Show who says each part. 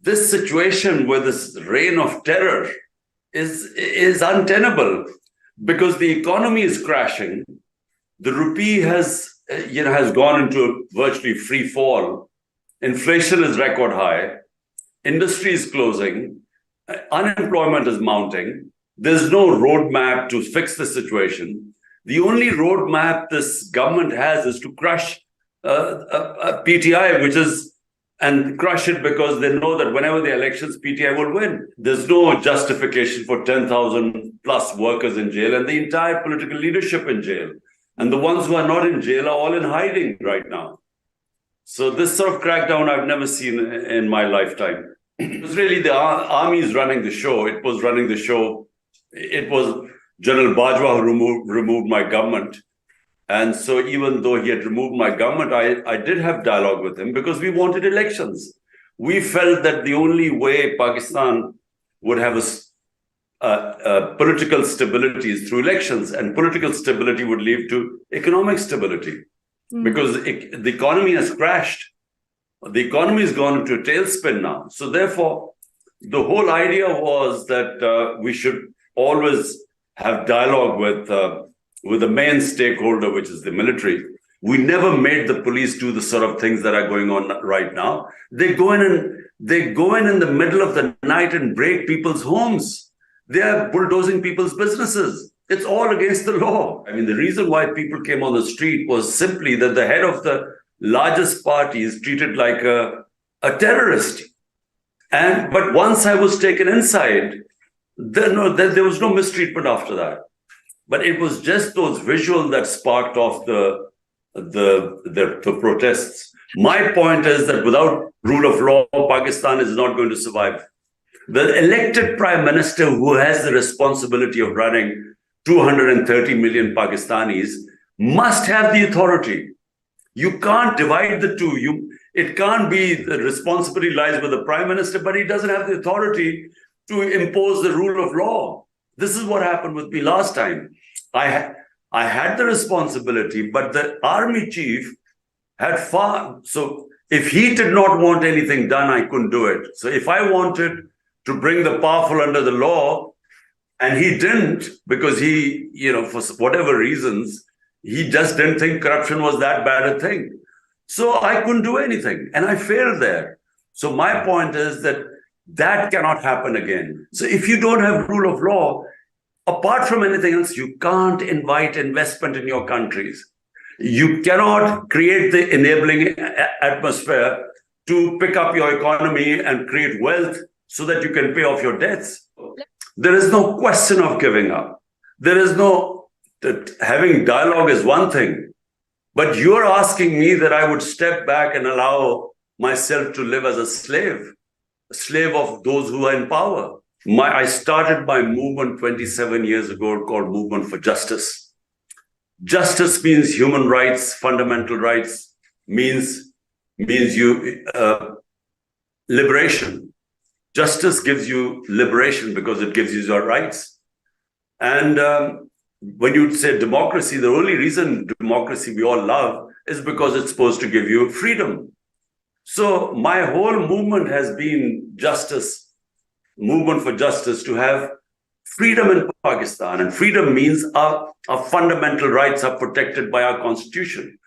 Speaker 1: this situation with this reign of terror is untenable because the economy is crashing. The rupee has gone into a virtually free fall. Inflation is record high. Industry is closing. Unemployment is mounting. There's no roadmap to fix the situation. The only roadmap this government has is to crush PTI, and crush it because they know that whenever the elections, PTI will win. There's no justification for 10,000 plus workers in jail and the entire political leadership in jail. And the ones who are not in jail are all in hiding right now. So this sort of crackdown I've never seen in my lifetime. It was really the army running the show. It was running the show. It was General Bajwa who removed my government. And so even though he had removed my government, I did have dialogue with him because we wanted elections. We felt that the only way Pakistan would have a political stability is through elections, and political stability would lead to economic stability because the economy has crashed. The economy has gone into a tailspin now. So therefore, the whole idea was that we should always have dialogue with the main stakeholder, which is the military. We never made the police do the sort of things that are going on right now. They go in the middle of the night and break people's homes. They are bulldozing people's businesses. It's all against the law. I mean, the reason why people came on the street was simply that the head of the largest party is treated like a terrorist. But once I was taken inside, there was no mistreatment after that. But it was just those visuals that sparked off the protests. My point is that without rule of law, Pakistan is not going to survive. The elected prime minister who has the responsibility of running 230 million Pakistanis must have the authority. You can't divide the two. It can't be the responsibility lies with the prime minister, but he doesn't have the authority to impose the rule of law. This is what happened with me last time. I had the responsibility, but the army chief had so if he did not want anything done, I couldn't do it. So if I wanted to bring the powerful under the law, and he didn't, because he, for whatever reasons, he just didn't think corruption was that bad a thing. So I couldn't do anything, and I failed there. So my point is that cannot happen again. So if you don't have rule of law, apart from anything else, you can't invite investment in your countries. You cannot create the enabling atmosphere to pick up your economy and create wealth so that you can pay off your debts. There is no question of giving up. There is having dialogue is one thing, but you're asking me that I would step back and allow myself to live as a slave of those who are in power. I started my movement 27 years ago called Movement for Justice. Justice means human rights, fundamental rights, means liberation. Justice gives you liberation because it gives you your rights. And when you say democracy, the only reason democracy we all love is because it's supposed to give you freedom. So my whole movement has been justice. Movement for justice, to have freedom in Pakistan. And freedom means our fundamental rights are protected by our constitution.